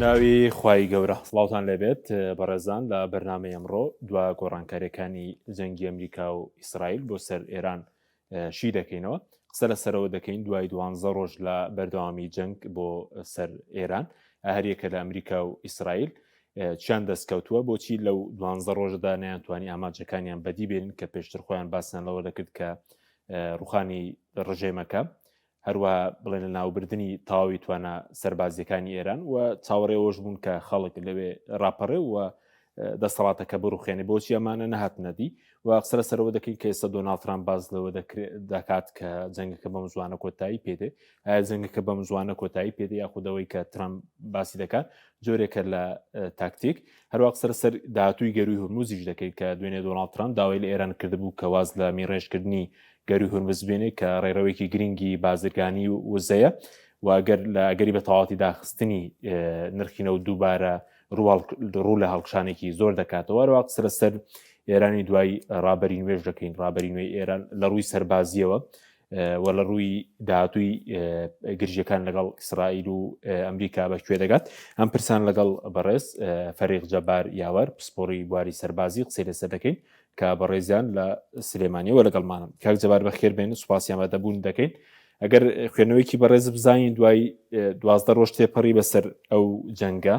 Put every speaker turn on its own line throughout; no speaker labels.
بەناوی خوای گەورە سڵاوتان لێبێت بەڕێزان لە بەرنامەی ئەمڕۆ دوا گۆڕانکاریەکانی جەنگی ئەمریکا و ئیسرائیل بۆ سەر ئێران شی دەکەینەوە قسە لەسەرەوە دەکەین دوای 12 ڕۆژ لە بەردەوامی جەنگ بۆ سەر ئێران هەریەکە لە ئەمریکا و ئیسرائیل چیان دەستکەوتووە بۆچی لەو 12 ڕۆژەدا نەیانتوانی ئاماجەکانیان بەدی بێنن کە پێشتر خۆیان باسییان لەوە دەکرد کە ڕوخانی ڕژێمەکە هەروە بڵێن لە ناوبردننی تاوی توانە سەربازیەکانی ئێران و چاوەڕێەوەش بوون کە خەڵک لەوێ ڕاپەڕێ و دەسەڵاتەکە بڕوخێنێ بۆچی ئەمانە نەهات نەدی و قسە لەسەرەوە دەکەین کە ئێستا دۆناڵد ترامپ باز لەوە دەکات کە جەنگەکە بەم زوانە کۆتایی پێدێ ئایا جەنگەکە بەم زوانە کۆتایی پێدە یاخودەوەی کە ترامپ باسی دەکات جۆرێکە لە تاکتیک هەروە قسە لەسەر داهاتووی گەروی هورموزیش دەکەیت کە دوێنێ دۆناڵد ترامپ داوای لە ئێران کردبوو کە واز لە میڕێژکردنی گەروی هورمز بێنێ کە ڕێڕەوەیەکی گرنگی بازرگانی وزەیە و ئەگەر لە ئەگەری بە تەواتی داخستنی نرخینە و دووبارە ڕوو لە هەڵکشانێکی زۆر دەکاتەوە ڕوا قسە لەسەر ئێرانی دوای ڕابەری نوێژ دەکەین ڕابەری نوێی ئێران لە ڕووی سەربازیەوە و لە ڕووی داهاتووی گرژیەکان لەگەڵ ئیسرائیل و ئەمریکا بەکوێ دەگات ئەم پرسان لەگەڵ بەڕێز فەریق جەبار یاوەر پسپۆڕی بواری سەربازی قسەی لەسەر دەکەین کە بەڕێزیان لە سلێمانیەوە لەگەڵمانم کاک جەبار بەخێر بێن سوپاسیان بەدەبوون دەکەین ئەگەر خوێنەوەیکی بەڕێز بزانین دوای 12 ڕۆژ تێپەڕی بەسەر ئەو جەنگە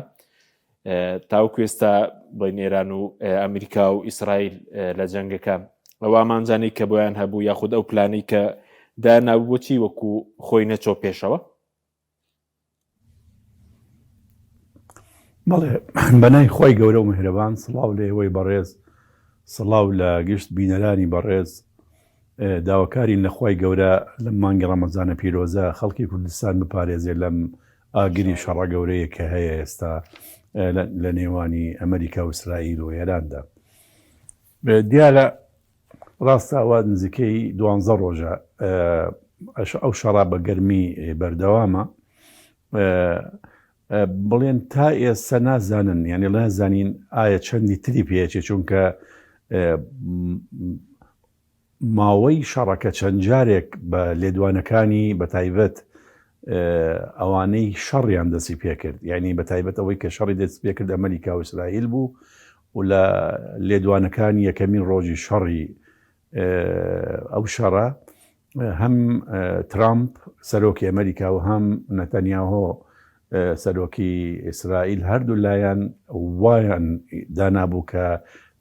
تاوەکو ئێستا بین ئێران و ئەمریکا و ئیسرائیل لە جەنگەکە ئەوە ئامانجانەی کە بۆیان هەبوو یاخود ئەو پلانەی کە دانابووەچی وەکو خۆی نەچۆ پێشەوە
بەڵێ بەنای خۆی گەورە و مهرەبان سڵاو لە ئێوەی بەڕێز سڵاو لە گشت بینەرانی بەڕێز داواکارین لە خۆی گەورە لەم مانگی ڕەمەزانە پیرۆزە خەڵکی کوردستان بپارێزێ لەم ئاگری شەڕە گەورەیە کە هەیە ئێستا لە نێوانی ئەمریکا و ئیسرائیل و ئێراندا دیارە ڕاستەوە نزیکەی 12 ڕۆژە ئەو شەڕا بە گەرمی بەردەوامە بڵێن تا ئێستا نازانن یعنی نازانین ئایا چەندی تری پێچێ چونکە ماوەی شەڕەکە چەند جارێک بە لێدوانەکانی بەتایبەت ئەوانەی شەڕیان دەستی پێکرد یعنی بەتایبەت ئەوەی کە شەڕی دەست پێکرد ئەمریکا و ئیسرائیل بوو و لە لێدوانەکانی یەکەمین ڕۆژی شەڕی ئەو شەڕە هەم ترامپ سەرۆکی ئەمریکا و هەم نەتەنیاهۆ سەرۆکی ئیسرائیل هەردوو لایەن وایان دانابوو کە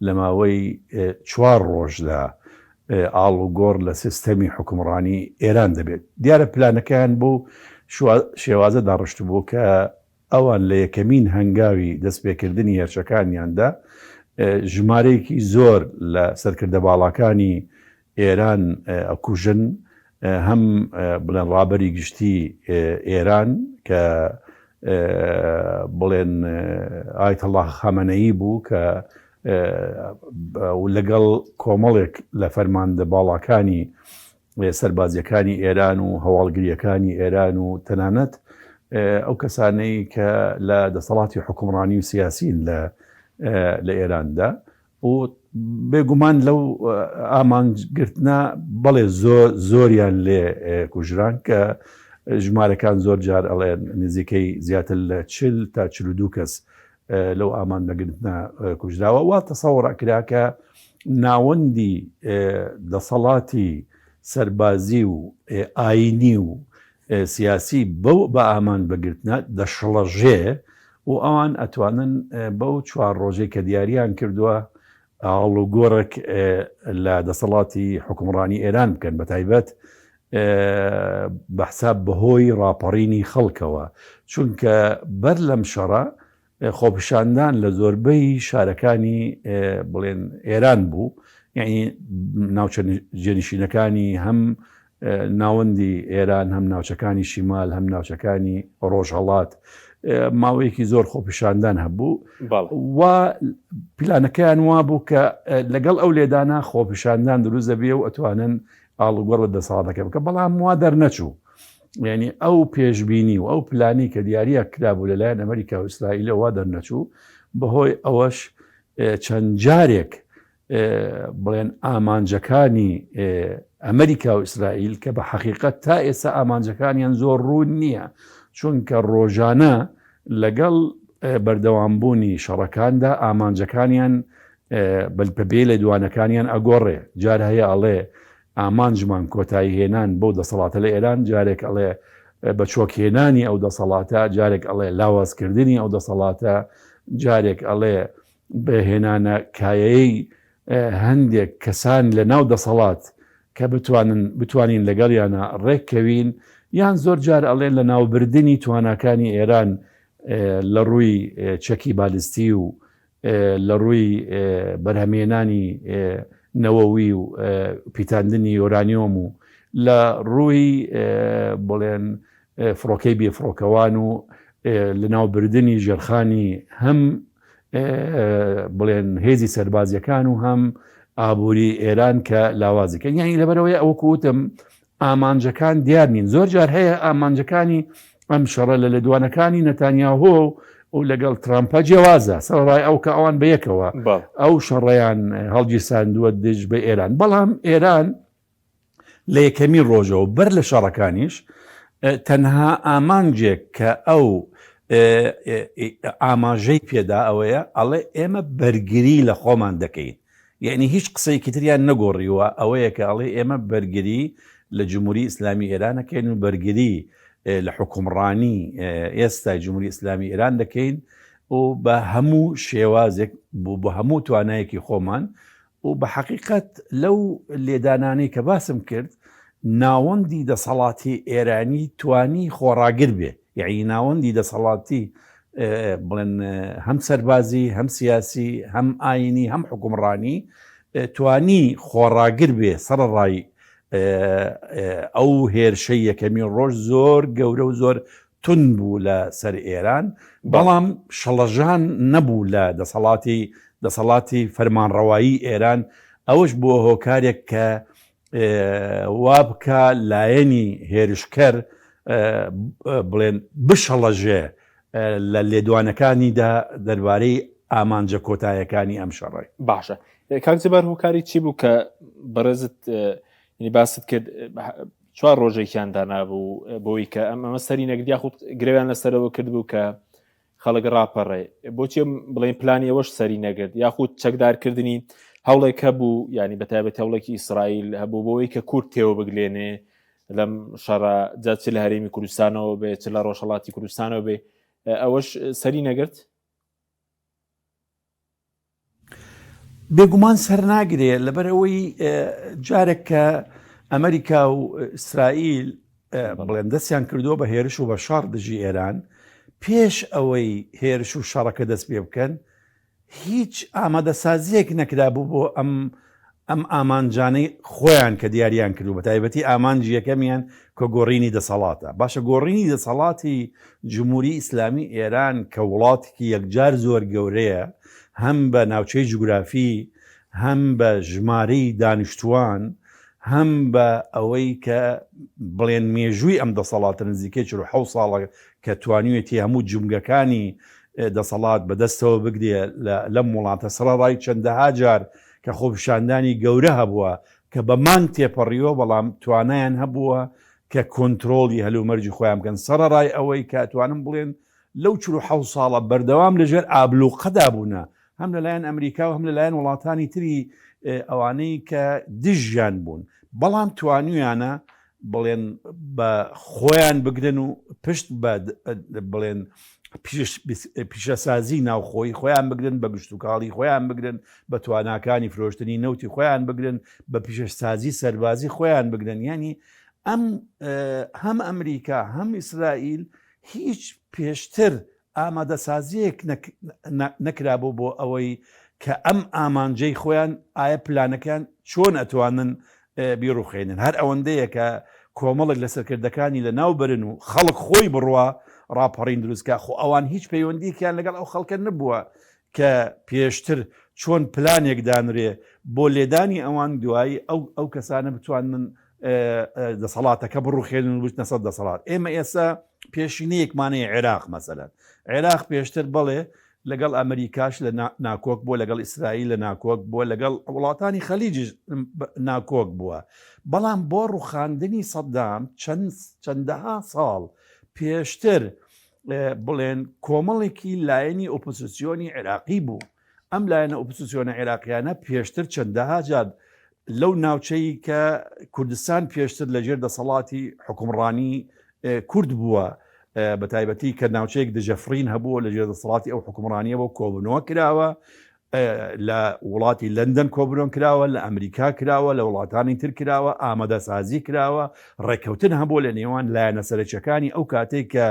لە ماوەی 4 ڕۆژدا ئاڵ و گۆڕ لە سیستەمی حکومڕانی ئێران دەبێت دیارە پلانەکەیان بوو شێوازە داڕشت بوو کە ئەوان لە یەکەمین هەنگاوی دەستپێکردنی هێرشەکانیاندا ژمارەیەکی زۆر لە سەرکردە باڵاکانی ئێران ئەکوژن هەم بڵێن ڕابەری گشتی ئێران کە بڵێن ئایەتەڵڵاه خامنەئی بوو کە لەگەڵ کۆمەڵێک لە فەرماندە باڵاکانی سەربازیەکانی ئێران و هەواڵگریەکانی ئێران و تەنانەت ئەو کەسانەی کە لە دەسەڵاتی حکومڕانی و سیاسین لە ئێراندا و بێگومان لەو ئامانگرتنە بەڵێ زۆریان لێ کوژران کە ژمارەکان زۆر جار ئەڵێن نزیکەی زیاتر لە 40 تا 42 کەس لەو ئامان نەگرتنە کوژراوە وا تەسەوڕەکرا کە ناوەندی دەسەڵاتی سەربازی و ئاینی و سیاسی بە ئامان بەگرتنە دەشڵەژێ و ئەوان ئەتوانن بەو 4 ڕۆژەی کە دیاریان کردووە ئاڵ و گۆڕێک لە دەسەڵاتی حکومڕانی ئێران بکەن بەتایبەت بەحساب بەهۆی ڕاپەڕینی خەڵکەوە چونکە بەر لەم شەڕە خۆپیشاندان لە زۆربەی شارەکانی بڵێن ئێران بوو یعنی ناوچە جێنشینەکانی هەم ناوەندی ئێران هەم ناوچەکانی شیمال هەم ناوچەکانی ڕۆژهەڵات ماوەیەکی زۆر خۆپیشاندان هەبوو و پلانەکەیان وا بوو کە لەگەڵ ئەو لێدانە خۆپیشاندان دروست دەبێ و ئەتوانن ئاڵوگۆڕ بە دەسەڵاتەکە بکە بەڵام وا دەرنەچوو یعنی ئەو پێشبینی و ئەو پلانی کە دیاریە کرابوو لەلایەن ئەمریکا و ئیسرائیلە وا دەرنەچوو بەهۆی ئەوەش چەند جارێک بڵێن ئامانجەکانی ئەمریکا و ئیسرائیل کە بە حەقیقەت تا ئێستا ئامانجەکانیان زۆر ڕوون نییە چونکە ڕۆژانە لەگەڵ بەردەوامبوونی شەڕەکاندا ئامانجەکانیان بەبێ لە دوانەکانیان ئەگۆڕێ. جار هەیە ئەڵێ ئامانجمان کۆتایی هێنان بۆ دەسەڵاتە لە ئێران، جارێک ئەڵێ بە چۆکهێنانی ئەو دەسەڵاتە، جارێک ئەڵێ لاوازکردنی ئەو دەسەڵاتە، جارێک ئەڵێ بەهێنانە کایەی هەندێک کەسان لە ناو دەسەڵات کە بتوانین لەگەڵیانە ڕێککەوین، یان زۆر جار ئەڵێن لە ناوبردننی تواناکانی ئێران لە ڕووی چەکی بالیستی و لە ڕووی بەرهەمێنانی نەوەوی و پیتاندنی یۆرانیۆم و لە ڕووی بڵێن فڕۆکەی بێفڕۆکەوان و لە ناوبردننی ژێرخانی هەم بڵێن هێزی سەربازیەکان و هەم ئابووری ئێران کە لاوازەکەن. یانی لەبەرەوەی ئەوە کوتم ئامانجەکان دیار نین. زۆر جار هەیە ئامانجەکانی ئەم شەڕە لە لەدوانەکانی نەتانیاهۆ و لەگەڵ ترامپە جیاوازە سەرڕای ئەو کە ئەوان بەیەکەوە ئەو شەڕەیان هەڵگیرساندووە دژ بە ئێران. بەڵام ئێران لە یەکەمی ڕۆژەوە بەر لە شەڕەکانیش تەنها ئامانجێک کە ئەو ئاماژەی پێدا ئەوەیە ئەڵێ ئێمە بەرگری لە خۆمان دەکەین. یعنی هیچ قسەیەکی تریان نەگۆڕیوە، ئەوەیە کە ئەڵێ ئێمە بەرگری لە جمهوری ئیسلامی ئێران دەکەین و بەرگری لە حکومڕانی ئێستای جمهوری ئیسلامی ئێران دەکەین و بە هەموو شێوازێک بە هەموو توانایەکی خۆمان و بە حەقیقەت لەو لێدانانەی کە باسم کرد ناوەندی دەسەڵاتی ئێرانی توانی خۆڕاگر بێ. یعنی ناوەندی دەسەڵاتی بڵێن هەم سەربازی هەم سیاسی هەم ئاینی هەم حکومڕانی توانی خۆڕاگر بێ سەرڕای ئەو هێرشەی یەکەمی ڕۆژ زۆر گەورە و زۆر تون بوو لە سەر ئێران، بەڵام شەڵەژان نەبوو لە دەسەڵاتی فەرمانڕەوایی ئێران. ئەوش بووە هۆکارێک کە وا بکە لایەنی هێرشکەر بڵێن بشەڵەژێ لە لێدوانەکانیدا دەربارەی ئامانجە کۆتایەکانی ئەم شەڕی.
باشە کاکجبار هۆکاری چی بوو کە بەڕێزت باست کرد 4 ڕۆژێکیان دانابوو بۆی کە ئەمە سەری نەگرت یاخود گرێویان لەسەرەوە کرد بوو کە خەڵک ڕاپەڕێ، بۆچی بڵێن پلانی ئەوەش سەری نەگرت یاخود چەکدارکردنی هەوڵێک هەبوو، ینی بەتایبەت هەوڵێکی ئیسرائیل هەبوو بۆەوەی کە کورد تێوە بگلێنێ لەم شەڕە، جا چ لە هەرێمی کوردستانەوە بێ چ لە ڕۆژهەڵاتی کوردستانەوە بێ، ئەوەش سەری نەگرت؟
بێگومان سەر ناگرێ لەبەرەوەی جارێک کە ئەمریکا و ئیسرائیل بڵێن دەستیان کردووە بە هێرش و بە شەڕ دژی ئێران، پێش ئەوەی هێرش و شەڕەکە دەست پێ بکەن هیچ ئامادەسازیەک نەکرابوو بۆ ئەم ئامانجانەی خۆیان کە دیاریان کردو، بە تایبەتی ئامانجی یەکەمیان کە گۆڕینی دەسەڵاتە. باشە گۆڕینی دەسەڵاتی جمهوری ئیسلامی ئێران کە وڵاتێکی یەکجار زۆر گەورەیە، هەم بە ناوچەی جوگرافی، هەم بە ژمارەی دانیشتوان، هەم بە ئەوەی کە بڵێن مێژووی ئەم دەسەڵاتە نزیکەی 47 ساڵە کە توانیوێتی هەموو جومگەکانی دەسەڵات بەدەستەوە بگرێ لەم وڵاتە سەرڕای چەندەها جار کە خۆپیشاندانی گەورە هەبووە کە بەمان تێپەڕیەوە، بەڵام توانایان هەبووە کە کۆنتترۆلی هەلومەرجی خۆیان بکەن سەرڕای ئەوەی کە توانم بڵێن لەو 47 ساڵە بەردەوام لەژێر ئابلوقەدا بوونە، هەم لەلایەن ئەمریکا و هەم لەلایەن وڵاتانی تری ئەوانەی کە دژیان بوون، بەڵام توانیانە بڵێن بە خۆیان بگرن و پشت بڵێن پیشەسازی ناوخۆی خۆیان بگرن، بە گشتوکاڵی خۆیان بگرن، بە تواناکانی فرۆشتنی نەوتی خۆیان بگرن، بە پیشەسازی سەربازی خۆیان بگرن. ینی هەم ئەمریکا هەم ئیسرائیل هیچ پێشتر ئامادەسازیەک نەکرابوو بۆ ئەوەی کە ئەم ئامانجەی خۆیان ئایا پلانەکان چۆن ئەتوانن بیڕوخێنن. هەر ئەوەندەیە کە کۆمەڵک لە سەرکردەکانی لە ناو برن و خەڵک خۆی بڕوا ڕاپەڕین دروستکە، خۆ ئەوان هیچ پەیوەندیکیان لەگەڵ ئەو خەڵکە نبووە کە پێشتر چۆن پلانێک دانرێ بۆ لێدانی ئەوان دوایی ئەو کەسانە بتوانن دەسەڵاتەکە بڕوخێنن و بچنە سەر دەسەڵات. ئێمە ئێستا پێشینەیەکمانەیە عێراق مەسەلەن، عێراق پێشتر بڵێ لەگەڵ ئەمریکاش لە ناکۆک بووە، لەگەڵ ئیسرائیل لە ناکۆک بووە، لەگەڵ وڵاتانی خەلیجی ناکۆک بووە، بەڵام بۆ ڕوخاندنی سەدام چەندەها ساڵ پێشتر بڵێن کۆمەڵێکی لایەنی ئۆپۆزیسیۆنی عێراقی بوو. ئەم لایەنە ئۆپۆزیسیۆنە عێراقیانە پێشتر چەندەها جار لەو ناوچەی کە کوردستان پێشتر لەژێر دەسەڵاتی حکومڕانی کورد بووە، بە تایبەتی کە ناوچەیەک دژەفرین هەبووە لەژێر دەسەڵاتی ئەو حکومڕانیەوە کۆبنەوە کراوە، لە وڵاتی لەندەن کۆبنەوە کراوە، لە ئەمریکا کراوە، لە وڵاتانی تر کراوە، ئامادەسازی کراوە، ڕێکەوتن هەبووە لە نێوان لایەنە سەرچەکانی ئەو کاتێک کە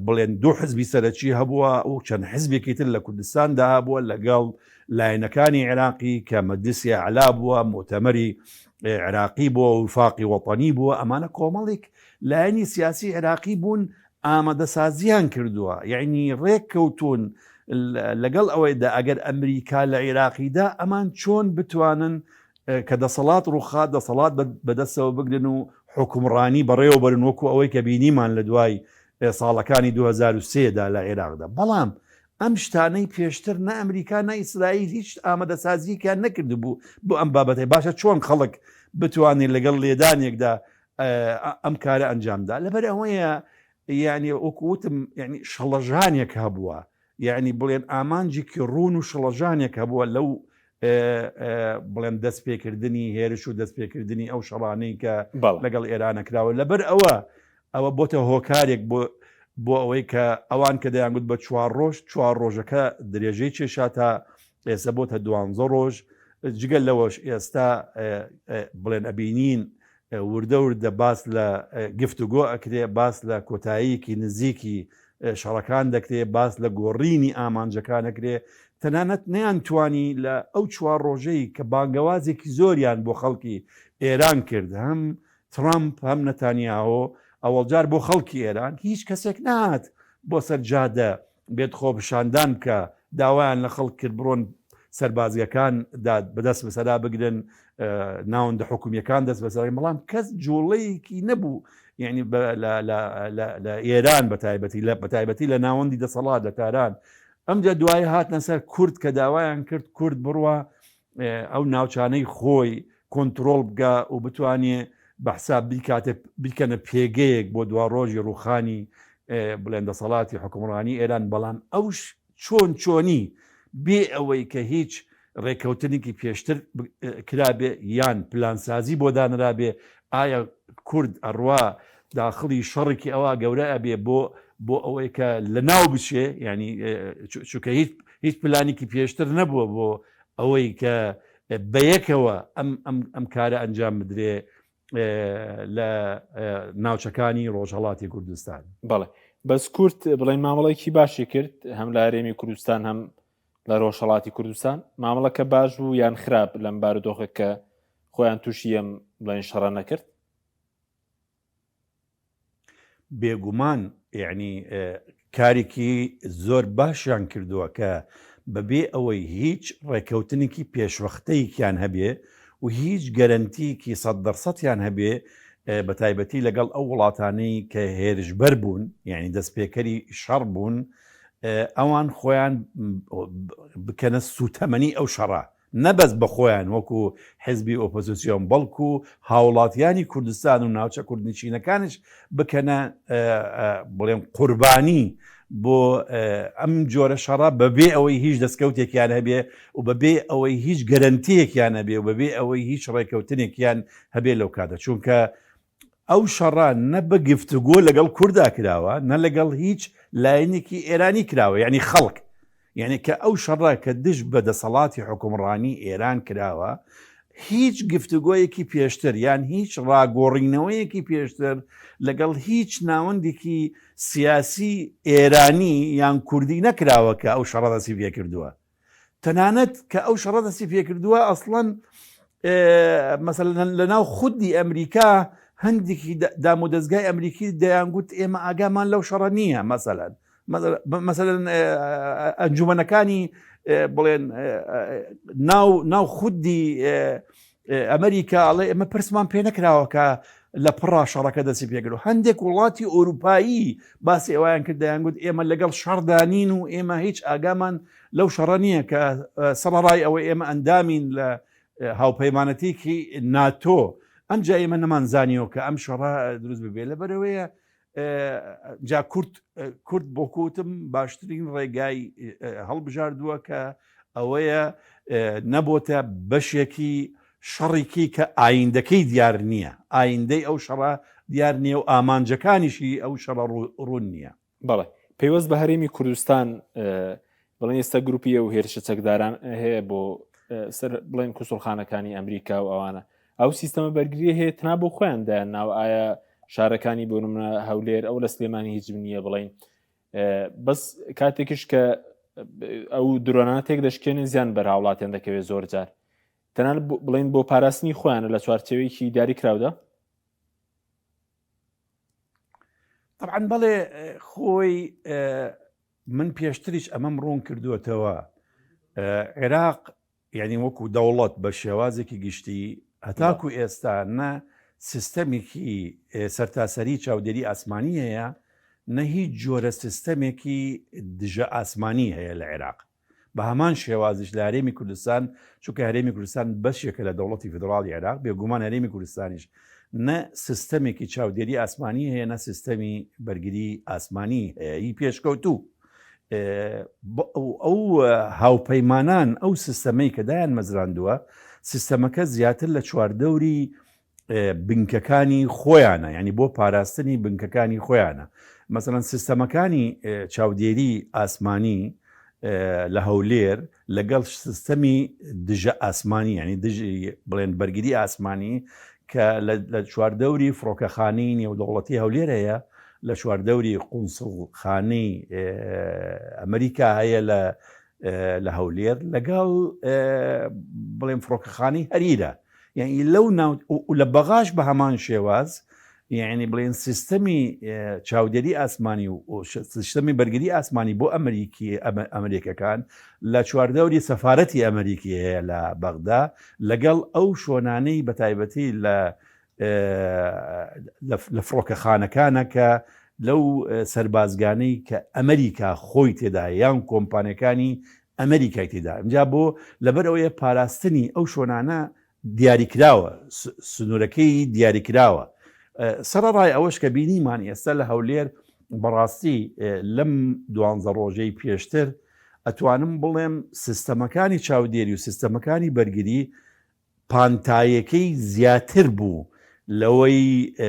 بڵێن دوو حزبی سەرەکی هەبووە و چەند حزبێکی تر لە کوردستاندا هەبووە لەگەڵ لایەنەکانی عێراقی کە مەجلیسی ئەعلا بووە، مؤتەمەری عێراقی بووە، وفاقی وەطەنی بووە. ئەمانە کۆمەڵێک لایەنی سیاسی عێراقی بوون ئامادەسازیان کردووە، یعنی ڕێککەوتون لەگەڵ ئەوەیدا ئەگەر ئەمریکا لە عێراقیدا ئەمان چۆن بتوانن کە دەسەڵات ڕووخات دەسەڵات بەدەستەوە بگرن و حکومڕانی بەڕێوە بەرن وەکو ئەوەی کە بینیمان لە دوای ساڵەکانی 2023دا لە عێراقدا. بەڵام ئەم شتانەی پێشتر نە ئەمریکا نە ئیسرائیل هیچ ئامادەسازییان نەکرد بوو بۆ ئەم بابەتەی. باشە چۆن خەڵک بتوانین لەگەڵ لێدانێکدا ئەم کارە ئەنجامدا؟ لەبەر ئەوەیە یعنی وەکوتم یعنی شەڵەژانێک هەبووە، یعنی بڵێن ئامانجێکی ڕوون و شڵەژانێک هەبووە لەو بڵێن دەستپێکردنی هێرش و دەستپێکردنی ئەو شەڕانەی کە لەگەڵ ئێرانە کراوە. لەبەر ئەوە بۆتە هۆکارێک بۆ ئەوەی کە ئەوان کە دەیانگوت بە 4 ڕۆژ 4 ڕۆژەکە درێژەی کێشا تا ئێستا بۆتە 12 ڕۆژ. جگەل لەوەش ئێستا بڵێن ئەبینین وردە وردە باس لە گفتوگۆ ئەکرێ، باس لە کۆتاییەکی نزیکی شەڕەکان دەکرێت، باس لە گۆڕینی ئامانجەکان دەکرێ. تەنانەت نەیانتوانی لە ئەو 4 ڕۆژەی کە بانگەوازێکی زۆریان بۆ خەڵکی ئێران کرد، هەم ترامپ هەم نەتانیاهۆ، ئەوەڵجار بۆ خەڵکی ئێران هیچ کەسێک نهات بۆ سەر جادە بێت خۆپشاندان کە داوایان لە خەڵک کرد بڕۆن سەربازیەکان بەدەست بەسەرا بگرن، ناوەندە حکومیەکان دەست بەسەر، بەڵام کەس جوڵەیەکی نەبوو یعنی لە ئێران بەتایبەتی لە ناوەندی دەسەڵات لە تاران. ئەمجا دوای هاتنە سەر کورد کە داوایان کرد کورد بڕوە ئەو ناوچانەی خۆی کۆنتترۆل بگا و بتوانێ بەحسا بیکەنە پێگەیەک بۆ 2 ڕۆژی ڕووخانی بڵێن دەسەڵاتی حکومڕانی ئێران. بەڵام ئەوش چۆنی بێ ئەوەی کە هیچ ڕێکەوتنێکی پێشتر کرابێ یان پلانسازی بۆ دانرابێ، ئایا کورد ئەڕوا داخڵی شەڕێکی ئەوە گەورە ئەبێ بۆ ئەوەی کە لە ناو بچێ، ینی چونکە هیچ پلانێکی پێشتر نەبووە بۆ ئەوەی کە بەیەکەوە ئەم کارە ئەنجام بدرێ لە ناوچەکانی ڕۆژهەڵاتی کوردستان.
بەڵێ بەس کورد بڵێن مامەڵێکی باشی کرد هەم لە هەرێمی کوردستان هەم لە ڕۆژهەڵاتی کوردستان. مامەڵەکە باش بوو یان خراپ لەم بارودۆخە کە خۆیان تووشی ئەم بڵێن شەڕە نەکرد؟
بێگومان یعنی کارێکی زۆر باشیان کردووە کە بەبێ ئەوەی هیچ ڕێکەوتنێکی پێشوەختەیەکیان هەبێ و هیچ گەرنتیکی 100% هەبێ، بە تایبەتی لەگەڵ ئەو وڵاتانەی کە هێرشبەر بوون یعنی دەستپێکەری شەڕ بوون، ئەوان خۆیان بکەنە سوتەمەنی ئەو شەڕە، نەبەست بە خۆیان وەکو حزبی ئۆپۆزیسیۆن، بەڵکو هاوڵاتیانی کوردستان و ناوچە کوردنشینەکانش بکەنە بڵێن قوربانی بۆ ئەم جۆرە شەڕە بەبێ ئەوەی هیچ دەستکەوتێکیان هەبێ و بەبێ ئەوەی هیچ گەرنتیەکیان هەبێ و بەبێ ئەوەی هیچ ڕێکەوتنێکیان هەبێ لەو کاتە. چونکە ئەو شەڕان نە بە گفتوگۆ لەگەڵ کووردا کراوە، نە لەگەڵ هیچ لایەنێکی ئێرانی کراوە، یعنی خەڵک، یعنی کە ئەو شەڕە کە دش بە دەسەڵاتی حکومڕانی ئێران کراوە، هیچ گفتوگۆیەکی پێشتر یان هیچ ڕاگۆڕینەوەیەکی پێشتر لەگەڵ هیچ ناوەندێکی سیاسی ئێرانی یان کوردی نەکراوە کە ئەو شەڕە دەستی پێ کردووە. تەنانەت کە ئەو شەڕە دەستی پێ کردووە ئەسڵەن مەسەلەن لەناو خودی ئەمریکا هەندێکی دامودەستگای ئەمریکی دەیانگوت ئێمە ئاگامان لەو شەڕە نییە. مەسەلەن ئەنجومەنەکانی بڵێن ناو خودی ئەمریکا ئەڵێ ئێمە پرسمان پێ نەکراوە کە لە پڕا شەڕەکە دەستی پێگرو. هەندێک وڵاتی ئۆروپایی باسی ئەویان کرد دەیانگوت ئێمە لەگەڵ شەڕدانین و ئێمە هیچ ئاگامان لەو شەڕە نییە کە سەرڕای ئەوەی ئێمە ئەندامین لە هاوپەیمانەتێکی ناتۆ. ئەمجا ئێمە نەمانزانیەوە کە ئەم شەڕە دروست ببێ. لەبەرەوەیە جا کورد بۆ کوتم باشترین ڕێگای هەڵبژاردووە کە ئەوەیە نەبۆتە بەشێکی شەڕێکی کە ئایندەکەی دیار نییە، ئایندەی ئەو شەڕە دیار نییە و ئامانجەکانیشی ئەو شەڕە ڕوون نییە.
بەڵێ پەیوەست بە هەرێمی کوردستان بڵێن ئێستا گروپی ئەو هێرشە چەکداران هەیە بۆ سەر بڵێن کوسڵخانەکانی ئەمریکا و ئەوانە ئەو سیستەمە بەرگری هەیە تنا بۆ خۆیاندایان ناو ئایا شارەکانی بۆ نمونە هەولێر ئەو لە سلێمانی هیچ نییە بڵین بەس کاتێکش کە ئەو درۆنانە تێک دەشکێنن زیان بەر هاوڵاتیان دەکەوێت زۆر جار تەنانەت بڵین بۆ پاراستنی خۆیانە لە چوارچێوەیەکی دیاری کراودا.
طبعاً بەڵێ خۆی من پێشتریش ئەمەم ڕوون کردووەتەوە عێراق یعنی وەکو دەوڵەت بە شێوازێکی گشتی هەتاکو ئێستا نە سیستەمێکی سەرتاسەری چاودێری ئاسمانی هەیە نە هیچ جۆرە سیستەمێکی دژە ئاسمانی هەیە لە عێراق بە هەمان شێوازش لە هەرێمی کوردستان چونکە هەرێمی کوردستان بەشێکە لە دەوڵەتی فیدراڵی عێراق بێگومان هەرێمی کوردستانیش نە سیستەمێکی چاودێری ئاسمانی هەیە نە سیستەمی بەرگری ئاسمانی هەیە هی پێشکەوتوو ئەو هاوپەیمانان ئەو سیستەمەی کە دایان مەزراندووە سیستەمەکە زیاتر لە چواردەوری بنکەکانی خۆیانە ینی بۆ پاراستنی بنکەکانی خۆیانە مەسەڵەن سیستەمەکانی چاودێری ئاسمانی لە هەولێر لەگەڵ سیستەمی دژە ئاسمانی ینی دژی بڵێن بەرگری ئاسمانی کە لە چواردەوری فڕۆکەخانەی نێودەوڵەتی هەولێر هەیە لە چواردەوری قونسڵخانەی ئەمریکا هەیە لە هەولێر لەگەڵ بڵێن فڕۆکەخانەی هەریرە یعنی لەو لە بەغاش بە هەمان شێواز یعنی بڵێن سیستەمی چاودێری ئاسمانی و سیستەمی بەرگری ئاسمانی بۆ ئەمریکەکان لە چواردەوری سەفارەتی ئەمریکی هەیە لە بەغدا لەگەڵ ئەو شۆنانەی بەتایبەتی لە فڕۆکەخانەکانە کە لەو سەربازگانەی کە ئەمریکا خۆی تێدا یان کۆمپانیەکانی ئەمریکای تێدا ئەمجا بۆ لەبەر ئەوەیە پاراستنی ئەو شۆنانە دیاریکراوە سنوورەکەی دیاریکراوە سەرڕای ئەوەش کە بینیمان ئێستا لە هەولێر بەڕاستی لەم 12 ڕۆژەی پێشتر ئەتوانم بڵێم سیستەمەکانی چاودێری و سیستەمەکانی بەرگری پانتایەکەی زیاتر بوو لەوەی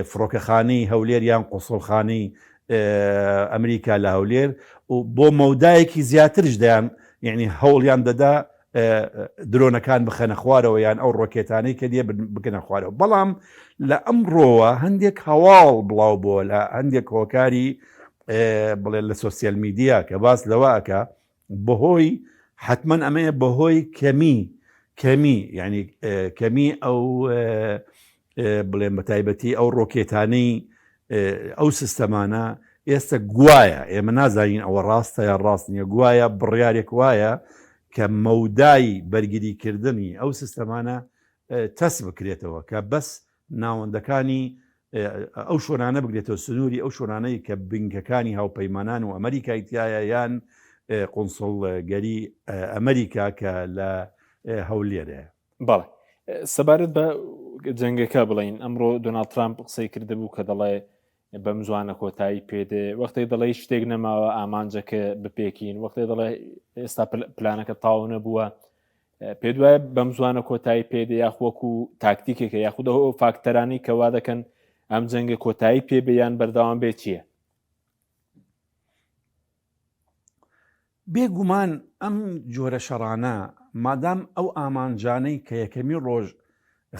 فڕۆکەخانەی هەولێر یان قوسڵخانەی ئەمریکا لە هەولێر و بۆ مەودایەکی زیاترش دەیان یعنی هەوڵیان دەدا درۆنەکان بخەنە خوارەوە یان ئەو ڕۆکێتانەی کە دێ بکەنە خوارەوە بەڵام لە ئەمڕۆوە هەندێک هەواڵ بڵاو بووە لە هەندێک هۆکاری بڵێ لە سۆسیال میدیا کە باس لەوەکە بەهۆی حتمما ئەمەیە بەهۆی کەمی ینی کەمی ئەو بڵێن بە تایبەتی ئەو ڕۆکێتانەی ئەو سیستەمانە ئێستا گوایە ئێمە نازانین ئەوە ڕاستە یا ڕاست نییە گوایە بڕیارێک وایە کە مەودای بەرگریکردنی ئەو سیستەمانە تەس بکرێتەوە کە بەس ناوەندەکانی ئەو شۆنانە بگرێتەوە سنووری ئەو شۆنانەی کە بنکەکانی هاوپەیمانان و ئەمریکای تایە یان قونسڵگەری ئەمریکا کە لە هەولێرەیە.
بەڵێ سەبارەت بە جەنگەکە بڵین ئەمڕۆ دۆناڵد ترامپ قسەی کردبوو کە دەڵێ بەم زوانە کۆتایی پێدێ وەختی دەڵێ شتێک نەماوە ئامانجەکە بپێکین وەختی دەڵێ ئێستا پلانەکە تاو نەبووە پێ دوایە بەم زوانە کۆتایی پێدە یاخوەکو تاکتیکێکە یاخودەوە فاکتەرانی کەوا دەکەن ئەم جەنگە کۆتایی پێ بەیان بەردەوام بێت چییە؟
بێگومان ئەم جۆرە شەڕانە مادام ئەو ئامانجانەی کە یەکەمی ڕۆژ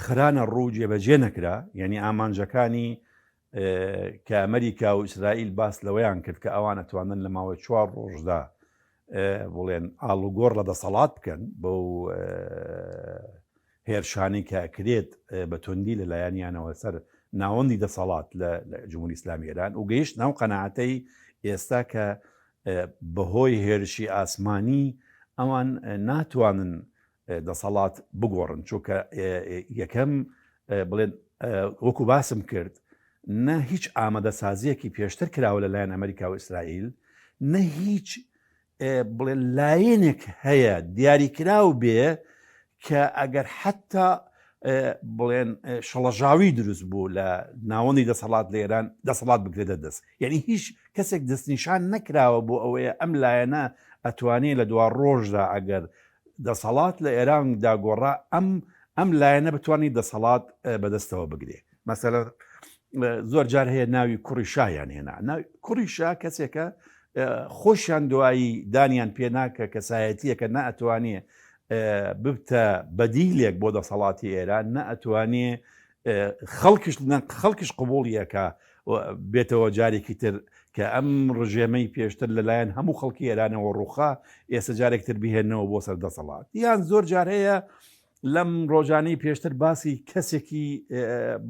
خرانە ڕوو جێبەجێ نەکرا یعنی ئامانجەکانی کە ئەمریکا و ئیسرائیل باس لەوەیان کرد کە ئەوانە توانن لە ماوەی 4 ڕۆژدا بڵێن ئاڵوگۆڕ لە دەسەڵات بکەن بەو هێرشانی کە ئەکرێت بە توندی لەلایەنیانەوە سەر ناوەندی دەسەڵات لە جمهوری ئیسلامی ئێران و گەیشت ناو قەناعەتەی ئێستا کە بەهۆی هێرشی ئاسمانی ئەوان ناتوانن دەسەڵات بگۆڕن چونکە یەکەم بڵێن وەکو باسم کرد نە هیچ ئامادەسازیەکی پێشتر کراوە لەلایەن ئەمریکا و ئیسرائیل نە هیچ بڵێن لایەنێک هەیە دیاریکراو بێ کە ئەگەر حتا بڵێن شەڵەژاوی دروست بوو لە ناوەندی دەسەڵات لە ئێران دەسەڵات بگرێتە دەست. یعنی هیچ کەسێک دەستنیشان نەکراوە بۆ ئەوەیە ئەم لایەنە ئەتوانێت لە دوا ڕۆژدا ئەگەر دەسەڵات لە ئێران داگۆڕا ئەم لایەنە بتوانانی دەسەڵات بەدەستەوە بگرێ. مەسەلە زۆر جار هەیە ناوی کوڕی شایان هێنا. کوڕی شا کەسێکە خۆشیان دوایی دانیان پێ ناکە کەسایەتیەکە نەئەتوانێ ببتە بەدیلێک بۆ دەسەڵاتی ئێران، نەئەتوانێ خەڵکیش قبوڵیەکە بێتەوە جارێکی تر کە ئەم ڕژێمەی پێشتر لەلایەن هەموو خەڵکی ئێرانەوە ڕووخا ئێستا جارێکتر بهێنەوە بۆ سەر دەسەڵات. یان زۆر جار هەیە لەم ڕۆژانەی پێشتر باسی کەسێکی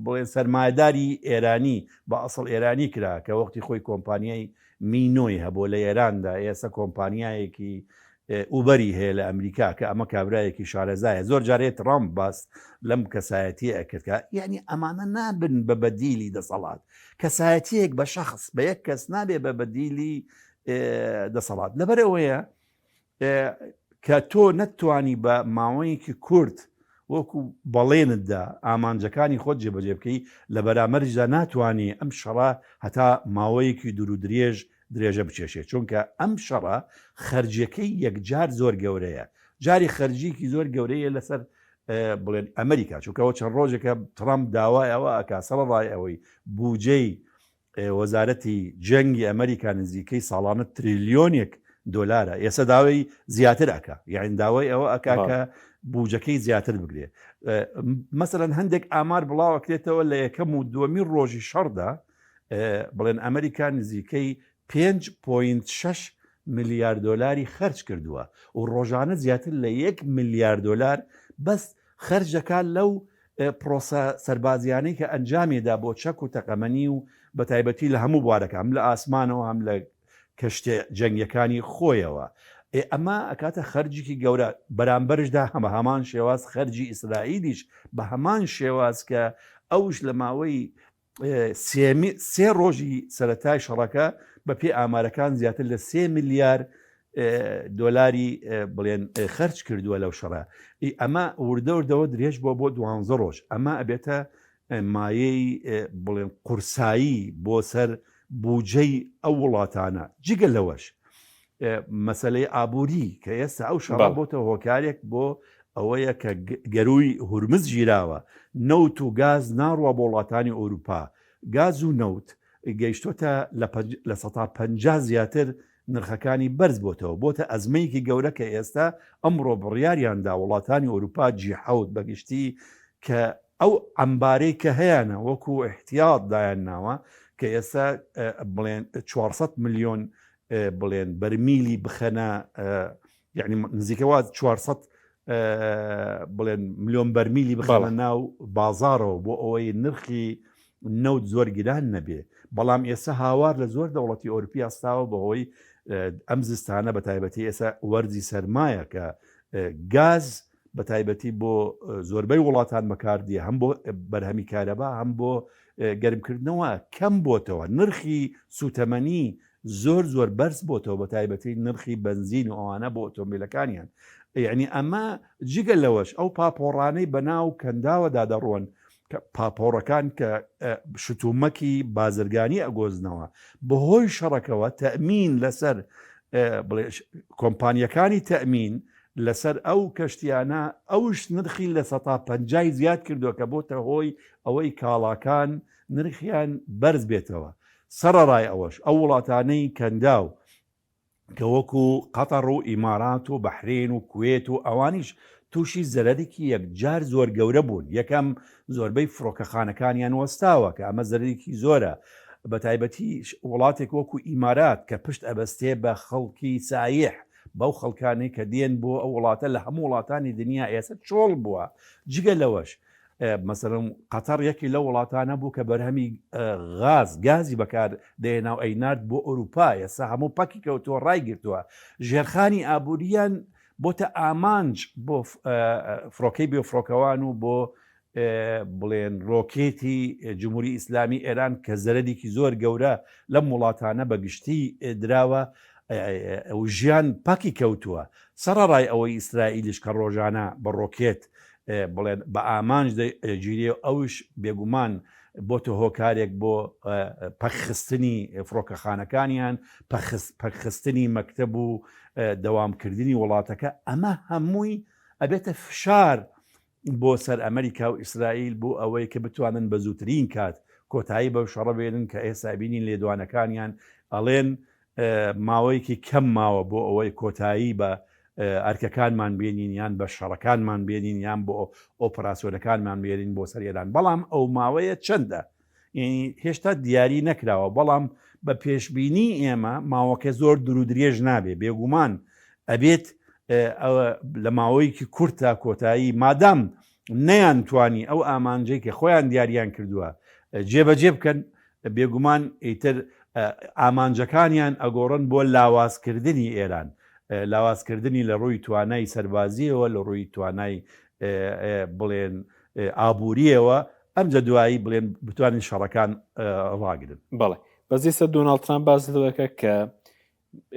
بڵێن سەرمایهداری ئێرانی بە ئەسڵ ئێرانی کرا کە وەختی خۆی کۆمپانیای مینۆی هەبوو لە ئێراندا، ئێستا کۆمپانیایەکی ئوبەری هەیە لە ئەمریکا کە ئەمە کابرایەکی شارەزایە. زۆر جارێت ڕام باس لەم کەسایەتی ئەکردکە، یعنی ئەمانە نابن بە بەدیلی دەسەڵات. کەسایەتیەک بە شەخص بە یەک کەس نابێ بە بەدیلی دەسەڵات. لەبەرەوەیە کە تۆ نەتوانی بە ماوەیەکی کورت وەکو بەڵێنتدا ئامانجەکانی خۆت جێبەجێ بکەی لە بەرامبەرجدا ناتوانانی ئەم شەڕە هەتا ماوەیەکی دوور و درێژە بچێشێت، چونکە ئەم شەڕە خەرجیەکەی یەکجار زۆر گەورەیە. جاری خەرجیکی زۆر گەورەیە لەسەر بڵێن ئەمریکا، چونکەەوە چەند ڕۆژێکە ترامپ داوای ئەوە ئەکا سەرڕای ئەوەی بودجەی وەزارەتی جەنگی ئەمریکا نزیکەی ساڵانە تریلیۆنێک دۆلارە، ئێستا داوای زیاتر ئەکا، یعنی داوای ئەوە ئەکا کە بودجەکەی زیاتر بگرێ. مەسەلەن هەندێک ئامار بڵاوەکرێتەوە لە یەکەم و دووەمی ڕۆژی شەڕدا بڵێن ئەمریکا نزیکەی 5.6 ملیار دۆلاری خەرج کردووە و ڕۆژانە زیاتر لە 1 ملیار دۆلار بەس خەرج دەکات لەو پرۆسە سەربازیانەی کە ئەنجامێدا بۆ چەک و تەقەمەنی و بە تایبەتی لە هەموو بوارەکە، هەم لە ئاسمانەوە هەم لە کەشتە جەنگیەکانی خۆیەوە. ئەمە ئەکاتە خەرجێکی گەورە. بەرامبەرشدا هەمە هەمان شێواز خەرجی ئیسرائیلیش بە هەمان شێواز کە ئەوش لە ماوەی 3 ڕۆژی سەرەتای شەڕەکە بە پێ ئامارەکان زیاتر لە 3 ملیار دۆلاری بڵێن خەرج کردووە لەو شەڕە. ئەمە وردەوردەوە درێژ بۆ 12 ڕۆژ. ئەمە ئەبێتە مایەی بڵێن قورسایی بۆ سەر بودجەی ئەو وڵاتانە. جگە لەوەش مەسەلەی ئابووری کە ئێستا ئەو شەڕە بۆتە هۆکارێک بۆ ئەوەیە کە گەروی هورمز گیراوە، نەوت و گاز ناڕوە بۆ وڵاتانی ئەوروپا. گاز و نەوت گەیشتۆتە لە 150 زیاتر نرخەکانی بەرز بۆتە ئەزمەیەکی گەورە کە ئێستا ئەمڕۆ بڕیاریاندا وڵاتانی ئەوروپا جیحەوت بەگشتی کە ئەو ئەمبارەی کە هەیەە وەکو احتیاط دایان ناوە کە ئێستا بڵێن 400 میلیۆن بڵێن بەرمیلی بخەنە، یعنی نزیکەوە 400 بڵێن میلیۆن بەرمیلی بخەنە ناو بازارەوە بۆ ئەوەی نرخی نەوت زۆر گران نەبێ. بەڵام ئێستا هاوار لە زۆر دەوڵەتی ئەوروپی ئەستاوە بەهۆی ئەم زستانە بە تایبەتی ئێستا وەرزی سەرمایە کە گاز بە تایبەتی بۆ زۆربەی وڵاتان بەکاردیە، هەم بۆ بەرهەمی کارەبا هەم بۆ گەرمکردنەوە کەم بۆتەوە. نرخی سوتەمەنی زۆر بەرز بۆتەوە بە تایبەتی نرخی بنزین و ئەوانە بۆ ئۆتۆمبیلەکانیان. یعنی ئەمە جگە لەوەش ئەو پاپۆڕانەی بەناو کەنداوەدا دەڕۆن پاپۆڕەکان کە شتومەکی بازرگانی ئەگۆزنەوە بەهۆی شەڕەکەوە تەمین لەسەر کۆمپانیەکانی تەمین لەسەر ئەو کەشتیانە ئەوش نرخی لە 150 زیاد کردووە کە بۆتە هۆی ئەوەی کاڵاکان نرخیان بەرز بێتەوە. سەرەڕای ئەوەش ئەو وڵاتانەی کەنداو کە وەکو قەتەڕ و ئیمارات و بەحرین و کوێت و ئەوانیش تووشی زەرەرێکی یەکجار زۆر گەورە بوون. یەکەم زۆربەی فڕۆکەخانەکانیان وەستاوە کە ئەمە زەرەرێکی زۆرە، بە تایبەتی وڵاتێک وەکو ئیمارات کە پشت ئەبەستێ بە خەڵکی سایح، بەو خەڵکانی کە دێن بۆ ئەو وڵاتە لە هەموو وڵاتانی دنیا ئێستا چۆڵ بووە. جگە لەوەش مەسەڵەن قەتەڕ یەکی لە وڵاتانە بوو کە بەرهەمی گازی بەکار دێنا و ئەینارد بۆ ئەوروپا، ئێستا هەموو پاکی کەوتۆ ڕای گرتووە. ژێرخانی ئابووریان بۆتە ئامانج بۆ فڕۆکەی بێفڕۆکەوان و بۆ بڵێن ڕۆکێتی جمهوری ئیسلامی ئێران کە زەرەرێکی زۆر گەورە لەم وڵاتانە بەگشتی دراوە و ژیان پاکی کەوتووە. سەرەڕای ئەوەی ئیسرائیلیش کە ڕۆژانە بە ڕۆکێت بڵێن بە ئامانج گیرێ ئەوش بێگومان بۆتە هۆکارێک بۆ پەخستنی فڕۆکەخانەکانیان پەخستنی مەکتەب و دەوامکردنی وڵاتەکە ئەمە هەمووی ئەبێتە فشار بۆ سەر ئەمریکا و ئیسرائیل بۆ ئەوەی کە بتوانن بە زووترین کات کۆتایی بەو شەڕە بێنن کە ئێستا بینین لێدوانەکانیان ئەڵێن ماوەیەکی کەم ماوە بۆ ئەوەی کۆتایی بە ئەرکەکانمان بێنین یان بە شەڕەکانمان بێنین یان بۆ ئۆپراسیۆنەکانمان بێنین بۆ سەر ئێران بەڵام ئەو ماوەیە چەندە یعنی هێشتا دیاری نەکراوە بەڵام بە پێشبینی ئێمە ماوەکە زۆر دوور درێژ نابێ بێگومان ئەبێت لە ماوەیەکی کورتە کۆتایی مادام نەیانتوانی ئەو ئامانجەی کە خۆیان دیاریان کردووە جێبەجێ بکەن بێگومان ئیتر ئامانجەکانیان ئەگۆڕن بۆ لاوازکردنی ئێران لاوازکردنی لە ڕووی توانای سەربازیەوە لە ڕووی توانای بڵێن ئابوووریەوە ئەمجە دوایی بڵێن بتوانین شەڕەکان ڕاگرن.
بەڵێ بەزیسە دۆناڵد ترامپ باز دەکە کە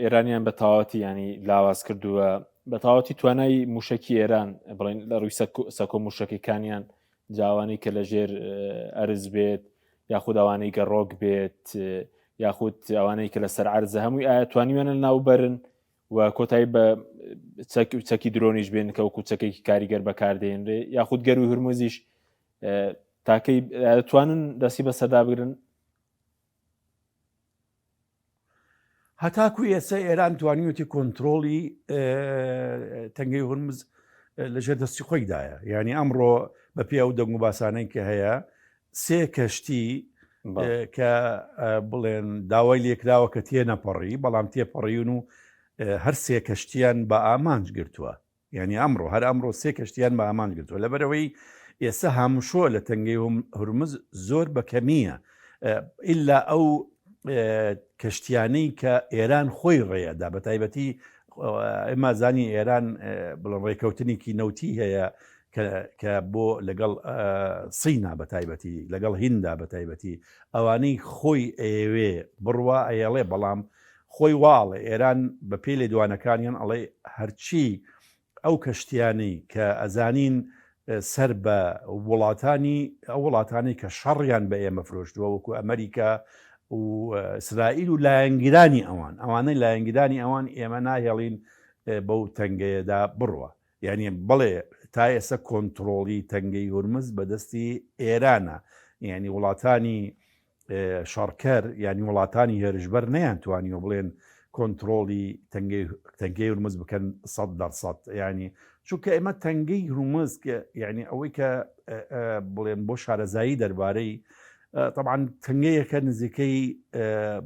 ئێرانیان بە تاواتی ینی لاواز کردووە بە تاواتی توانای موشکی ئێران بڵێن لە ڕووی سەکۆ موشکەکانیان جاوانی کە لە ژێر ئەرز بێت یاخود ئەوانەی کە ڕۆک بێت یاخود ئەوانەی کە لە سەر عەرزە هەمووی ئایا توانیوێنە ناوبەرن و کۆتایی بە چەکی درۆنیش بێن کە وەکو چەکێکی کاریگەر بەکاردێنرێ یاخود گەروی هورموزیش تاکەی دەتوانن دەستی بە سەدا بگرن.
هەتاکو ئێستا ئێران توانیوەتی کۆنتترۆلی تەنگەی هورمز لەژێر دەستی خۆیدایە یعنی ئەمڕۆ بە پێ ئەو دەنگ و باسانەی کە هەیە سێ کەشتی کە بڵێن داوای لێکراوە کە تێنەپەڕی بەڵام تێپەڕیون و هەر سێ کەشتیان بە ئامانج گرتووە یعنی ئەمڕۆ هەر ئەمڕۆ سێ کەشتیان بە ئامانج گرتووە لەبەرەوەی ئێستا هەمشۆ لە تەنگەی هورمز زۆر بەکەمیە ئللا ئەو کەشتیانەی کە ئێران خۆی ڕێەدا بە تایبەتی ئێمە زانی ئێران بڵێن ڕێکەوتنێکی نەوتی هەیە کە بۆ لەگەڵ سینا بە تایبەتی لەگەڵ هیندا بە تایبەتی ئەوانەی خۆی ئێوێ بڕوا ئەیەڵێ بەڵام خۆی واڵێ ئێران بە پێ لێدوانەکانیان ئەڵێ هەرچی ئەو کەشتیانەی کە ئەزانین سەر بە وڵاتانی ئەو وڵاتانی کە شەڕیان بە ئێمە فرۆشتووە وەکو ئەمریکا و ئیسرائیل و لایەنگیرانی ئەوانەی لایەنگیرانی ئەوان ئێمە ناهێڵین بەو تەنگەیەدا بڕوە یعنی بڵێ تا ئێستا کۆنتترۆلی تەنگەی هورمز بەدەستی ئێرانە یعنی وڵاتانی شەڕکەر ینی وڵاتانی هێرشبەر نەیانتوانیوە بڵێن کۆنتترۆلی تەنگەی هورمز بکەن 100% ینی چونکە ئێمە تەنگەی هورمز یعنی ئەوەی کە بڵێن بۆ شارەزایی دەربارەی طبعا تەنگەیەکە نزیکەی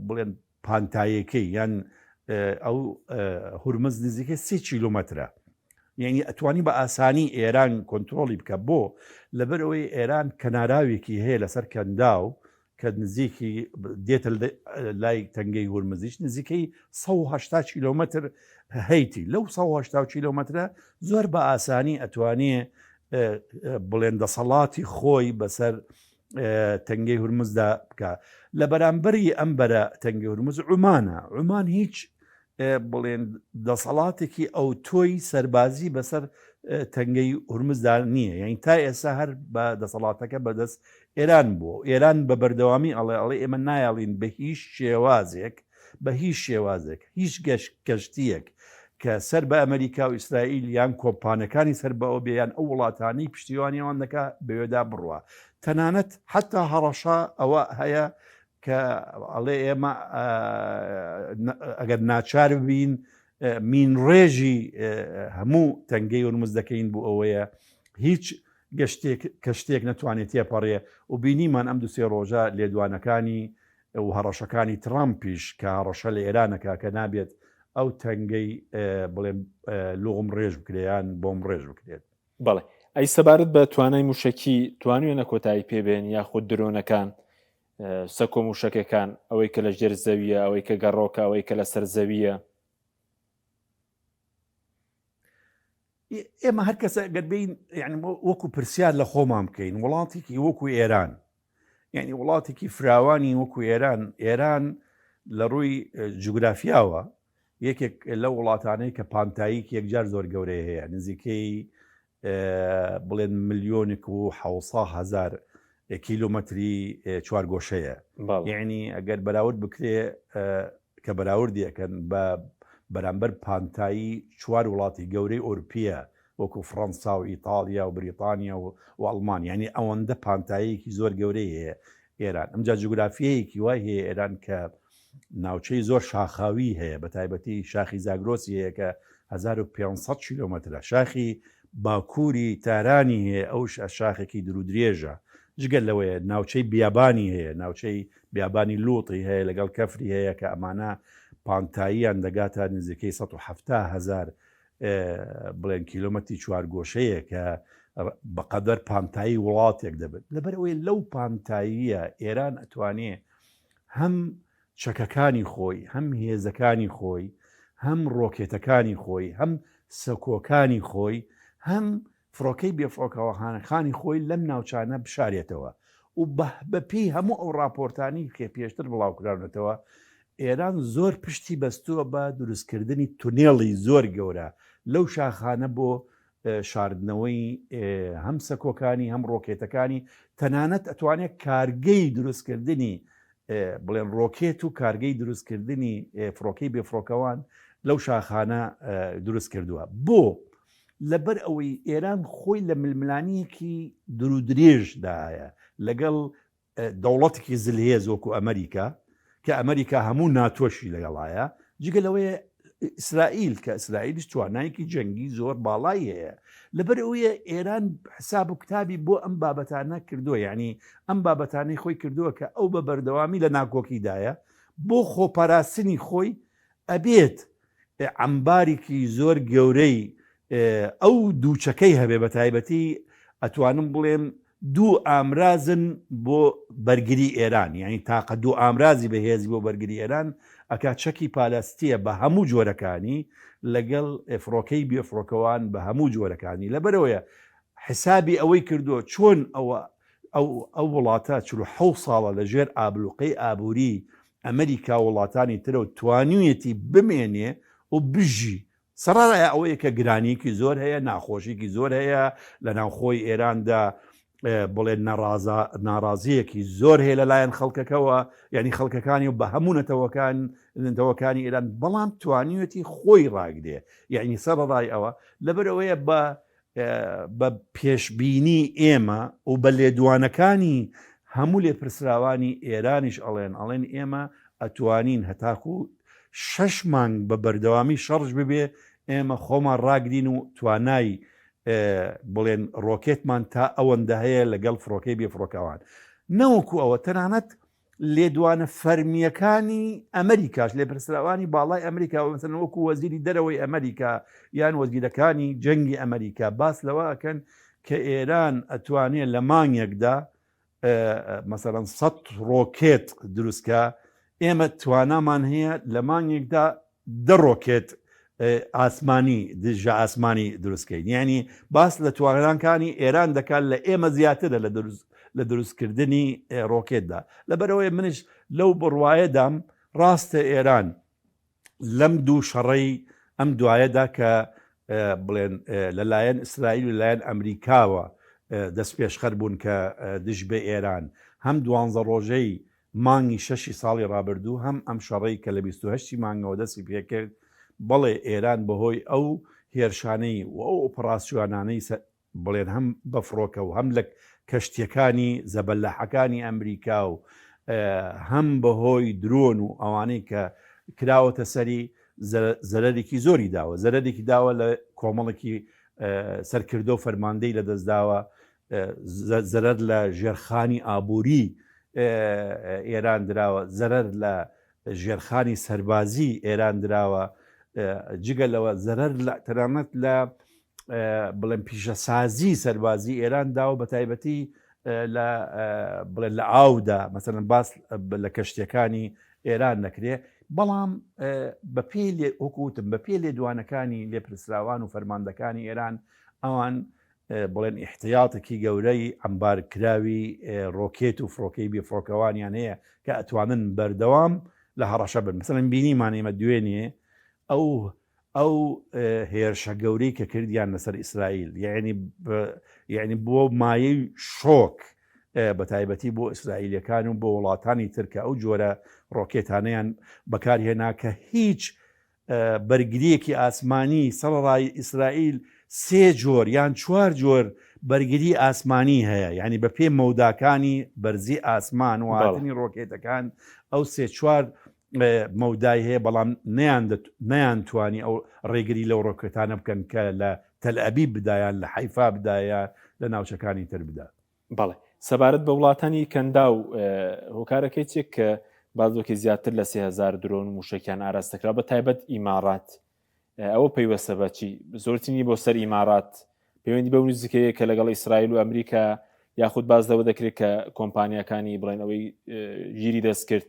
بڵێن پانتایەکەی یان ئەو هورمز نزیکەی 30 کیلومترە یعنی ئەتوانی بە ئاسانی ئێران کۆنتترۆلی بکە بۆ لەبەرەوەی ئێران کەناراوێکی هەیە لەسەر کەنداو کە نزیکی دێتە لای تەنگەی هورمزیش نزیکەی 180 کیلومتر هەیتی لەو 180 کیلومترە زۆر بە ئاسانی ئەتوانێ بڵێن دەسەڵاتی خۆی بەسەر تەنگەی هورمزدا بکە لە بەرامبەری ئەم بەرە تەنگەی هورمز عومان هیچ بڵێن دەسەڵاتێکی ئەو تۆی سەربازی بەسەر تەنگەی هورمزدا نییە یعنی تا ئێستا هەر بە دەسەڵاتەکە بەدەست ئێران بوو ئێران بە بەردەوامی ئەڵێ ئێمە نایڵین بە هیچ شێوازێک هیچ گەشتیەک کە سەر بە ئەمریکا و ئیسرائیل یان کۆمپانەکانی سەر بە ئەو بێیان ئەو وڵاتانی پشتیوانیەوان دەکا بەوێدا بڕوە تەنانەت حتا هەڕەشا ئەوە هەیە کە ئەڵێ ئێمە ئەگەر ناچار بین مین ڕێژی هەموو تەنگەی هورمز دەکەین بۆ ئەوەیە هیچ کەشتێک نەتوانێت تێپەڕێ و بینیمان ئەم دوسێ ڕۆژە لێدوانەکانی و هەڕەشەکانی ترامپیش کە هەڕەشە لە ئێرانەکە کە نابێت ئەو تەنگەی بڵێن لۆغم ڕێژ بکرێیان بۆم ڕێژ بکرێت.
بەڵێ ئەی سەبارەت بە توانای موشکی توانوێنە کۆتایی پێبێن یاخود درۆنەکان سەکۆ موشکەکان ئەوەی کە لە ژێر زەویە ئەوەی کە گەڕۆکە ئەوەی کە لە سەر زەویە
ئێمە هەر کەسە گەربین یعنی وەکو پرسیار لە خۆمان بکەین وڵاتێکی وەکو ئێران یعنی وڵاتێکی فراوانی وەکو ئێران لە ڕووی جوگرافیاوە یەکێک لە وڵاتانەی کە پانتاییک یەکجار زۆر گەورەی هەیە نزیکەی بڵێن 1,700,000 کیلومتری چوارگۆشەیە. یعنی ئەگەر بەراورد بکرێ کە بەراوردی ئەەکەن بە بەرامبەر پانتایی 4 وڵاتی گەورەی ئۆروپیە وەکو فڕەنسا و ئیتالیا و بریتانیا و ئەڵمان، یعنی ئەوەندە پانتاییەکی زۆر گەورەی هەیە ئێران. ئەمجا جوگرافیەیەکی وای هەیە ئێران کە ناوچەی زۆر شاخاوی هەیە، بە تایبەتی شاخی زاگرۆسی هەیە کە 1500 کیلۆمەترە، شاخی باکووری تارانی هەیە ئەو شاخێکی درودرێژە. جگەل لەوەیە ناوچەی بیابانی هەیە، ناوچەی بیابانی لوڵی هەیە لەگەڵ کەفری هەیە کە ئەمانە پانتاییان دەگاتە نزیکەی 170,000 بڵێن کیلومتری چوارگۆشەیە کە بەقەدەر پانتایی وڵاتێک دەبێت. لەبەرەوەی لەو پانتاییە ئێران ئەتوانێت هەم چەکەکانی خۆی، هەم هێزەکانی خۆی، هەم ڕۆکێتەکانی خۆی، هەم سەکۆکانی خۆی، هەم فڕۆکەی بێفڕۆکەوەخانەکانی خۆی لەم ناوچانە بشارێتەوە و بەپی هەموو ئەو راپۆرتانی کە پێشتر بڵاوکراونەتەوە ئێران زۆر پشتی بەستووە بە دروستکردنی تونێڵی زۆر گەورە لەو شاخانە بۆ شاردنەوەی هەم سەکۆکانی هەم ڕۆکێتەکانی، تەنانەت ئەتوانێت کارگەی دروستکردنی بڵێن ڕۆکێت و کارگەی دروستکردنی فڕۆکەی بێفڕۆکەوان لەو شاخانە دروست کردووە. بۆ لەبەر ئەوەی ئێران خۆی لە ململانیەکی درودرێژدایە لەگەڵ دەوڵەتێکی زلهێز وەکو ئەمریکا، کە ئەمریکا هەموو ناتۆشی لەگەڵایە، جگە لەوەیە ئیسرائیل کە ئیسرائیلیش توانایەکی جەنگی زۆر باڵای هەیە. لەبەر ئەوەیە ئێران حساب و کتابی بۆ ئەم بابەتانە کردووە، یعنی ئەم بابەتانەی خۆی کردووە کە ئەو بە بەردەوامی لە ناکۆکیدایە بۆ خۆپاراستنی خۆی ئەبێت عەمبارێکی زۆر گەورەی ئەو دووچەکەی هەبێ. بە تایبەتی ئەتوانم بڵێم 2 ئامرازن بۆ بەرگری ئێران، یعنی تاقە 2 ئامرازی بەهێزی بۆ بەرگری ئێران ئەکا چەکی پالاستیە بە هەموو جۆرەکانی لەگەڵ فڕۆکەی بێفڕۆکەوان بە هەموو جۆرەکانی. لەبەرەوەیە حسابی ئەوەی کردووە چۆن ئەو وڵاتە 47 ساڵە لە ژێر ئابلوقەی ئابووری ئەمریکا وڵاتانی ترە و توانویەتی بمێنێ و بژی. سەرڕای ئەوەیە کە گرانیکی زۆر هەیە، ناخۆشیکی زۆر هەیە لە ناوخۆی ئێراندا، بڵێن ناڕازیەکی زۆر هەیە لەلایەن خەڵکەکەوە، یعنی خەڵکەکانی و بە هەموو نەتەوەکانی ئێران، بەڵام توانیوەتی خۆی ڕاگدێ. یعنی سەرڕای ئەوە لەبەرەوەیە بە پێشبینی ئێمە و بە لێدوانەکانی هەموو لێپرسراوانی ئێرانیش ئەڵێن ئێمە ئەتوانین هەتاکو 6 مانگ بە بەردەوامی شەڕژ ببێ ئێمە خۆمان ڕاگرین و توانای بڵێن ڕۆکێتمان تا ئەوەندە هەیە لەگەڵ فڕۆکەی بێفڕۆکەوان. نەوەکو ئەوە تەنانەت لێدوانە فەرمیەکانی ئەمریکاش، لێپرسراوانی باڵای ئەمریکا مەسەڵەن وەکو وەزیری دەرەوەی ئەمریکا یان وەزیرەکانی جەنگی ئەمریکا باس لەوە ئەکەن کە ئێران ئەتوانێت لە مانگێکدا مەسەڵەن 100 ڕۆکێت دروستکە، ئێمە توانامان هەیە لە مانگێکدا 10 ڕۆکێت ئاسمانی دژە ئاسمانی دروستکەین. یعنی باس لە توانەکانی ئێران دەکات لە ئێمە زیاترە لە دروستکردنی ڕۆکێتدا. لەبەرەوەی منش لەو بڕوایەدام ڕاستە ئێران لەم دوو شەڕەی ئەم دوایەدا کە بڵێن لەلایەن ئیسرائیل و لەلایەن ئەمریکاوە دەست پێشخەر بوون کە دژ بە ئێران، هەم 12 ڕۆژەی مانگی 6 ساڵی ڕابردوو، هەم ئەم شەڕەی کە لە 28 مانگەوە دەستی پێکرد. بەڵێ ئێران بەهۆی ئەو هێرشانەی و ئەو ئۆپراسیۆنانەی بڵێن هەم بەفڕۆکە و هەم لە کەشتیەکانی زەبەلەحەکانی ئەمریکا و هەم بەهۆی درۆن و ئەوانەی کە کراوەتە سەری زەرەرێکی زۆری داوە، زەرەرێکی داوە لە کۆمەڵێکی سەرکردە و فەرماندەی لە دەستداوە، زەرەر لە ژێرخانی ئابووری ئێران دراوە، زەرەر لە ژێرخانی سەربازی ئێران دراوە، جگە لەوە زەرەر تەنانەت لە بڵێن پیشەسازی سەربازی ئێران داوە، بە تایبەتی بڵێن لە ئاودا مەسەڵەن باس لە کەشتیەکانی ئێران نەکرێ. بەڵام بە پێ وەکوتم بە پێ لێدوانەکانی لێپرسراوان و فەرماندەکانی ئێران ئەوان بڵێن احتیاطێکی گەورەی ئەمبارکراوی ڕۆکێت و فڕۆکەی بێفڕۆکەوانیان هەیە کە ئەتوانن بەردەوام لە هەڕەشە بن. مەسەڵەن بینیمان ئێمە دوێنێ ئەو هێرشە گەورەی کە کردیان لەسەر ئیسرائیل یعنی بۆ مایەی شۆک بە تایبەتی بۆ ئیسرائیلەکان و بۆ وڵاتانی ترکە ئەو جۆرە ڕۆکێتانەیان بەکارهێنا کە هیچ بەرگریەکی ئاسمانی سەرڕای ئیسرائیل 3 جۆر یان 4 جۆر بەرگری ئاسمانی هەیە، یعنی بە پێ مەوداکانی بەرزی ئاسمان و هاتنی ڕۆکێتەکان ئەو 3-4 مەودای هەیە، بەڵام نەیانتوانی ئەو ڕێگری لەو ڕۆکێتانە بکەن کە لە تەلئەبیب بدایان، لە حیفا بدایە، لە ناوچەکانی تر بدا.
بەڵێ سەبارەت بە وڵاتانی کەندا و هۆکارەکەی چێک کە بازۆکی زیاتر لە 3000 درۆن و موشکیان ئاراستەکرا بە تایبەت ئیمارات، ئەوە پەیوەستە بەچی زۆرترینی بۆ سەر ئیمارات پەیوەندی بە نزیکەیە کە لەگەڵ ئیسرائیل و ئەمریکا یاخود بازدەوە دەکرێت کە کۆمپانیەکانی بڵێن ئەوەی گیری دەست کرد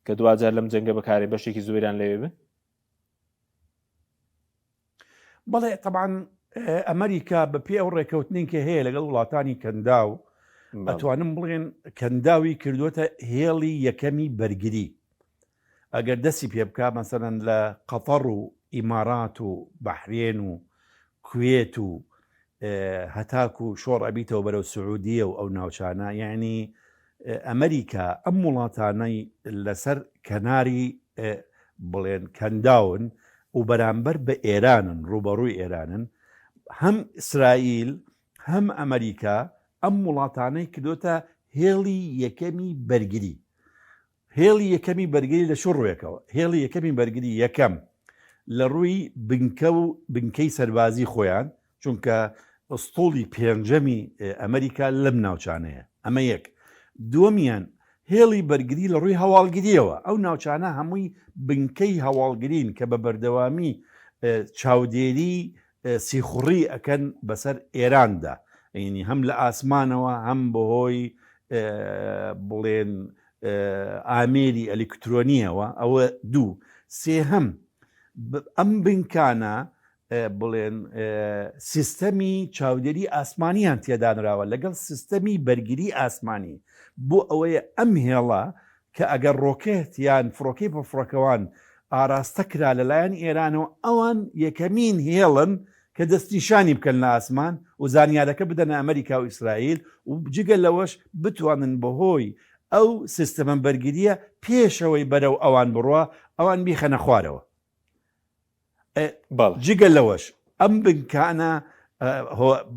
کە دوجار لەم جەنگە بەکارێ بەشێکی زۆریان لەوێ بن؟
بەڵێ طبعاً ئەمریکا بە پێ ئەو ڕێکەوتنین کە هەیە لەگەڵ وڵاتانی کەندا و ئەتوانم بڵێن کەنداوی کردوتە هێڵی یەکەمی بەرگری. ئەگەر دەستی پێ بکە مەسەرەن لە قەتەڕ و ئیمارات و بەحرێن و کوێت و هەتاک و شۆڕ ئەبیتەوە بەرەو سعودیە و ئەو ناوچانە، یعنی ئەمریکا ئەم وڵاتانەی لەسەر کەناری بڵێن کەنداون و بەرامبەر بە ئێرانن، ڕوبەڕووی ئێرانن، هەم ئیسرائیل هەم ئەمریکا ئەم وڵاتانەی کردوتە هێڵی یەکەمی بەرگری. هێڵی یەکەمی بەرگری لە شو ڕوێکەوە؟ هێڵی یەکەمی بەرگری یەکەم لە ڕووی بنکە و بنکەی سەربازی خۆیان، چونکە ئەستۆڵی پێنجەمی ئەمریکا لەم ناوچانەیە، ئەمە یەک. دووەمیان هێڵی بەرگری لە ڕووی هەواڵگریەوە، ئەو ناوچانە هەمووی بنکەی هەواڵگرین کە بە بەردەوامی چاودێری سیخوڕی ئەکەن بەسەر ئێراندا، ینی هەم لە ئاسمانەوە هەم بەهۆی بڵێن ئامێری ئەلکترۆنیەوە. ئەوە دوو. سێهەم ئەم بنکانە بڵێن سیستەمی چاودێری ئاسمانیان تێدانراوە لەگەڵ سیستەمی بەرگری ئاسمانی، بۆ ئەوەیە ئەم هێڵە کە ئەگەر ڕۆکێت یان فڕۆکەی بە فڕۆکەوان ئاراستە کرا لەلایەن ئێرانەوە، ئەوان یەکەمین هێڵن کە دەستنیشانی بکەن لە ئاسمان و زانیارەکە بدەنە ئەمریکا و ئیسرائیل و جگە لەوەش بتوانن بەهۆی ئەو سیستەمە بەرگریە پێشەوەی بەرەو ئەوان بڕوە ئەوان بیخەنە خوارەوە. جگە لەوەش ئەم بنکانە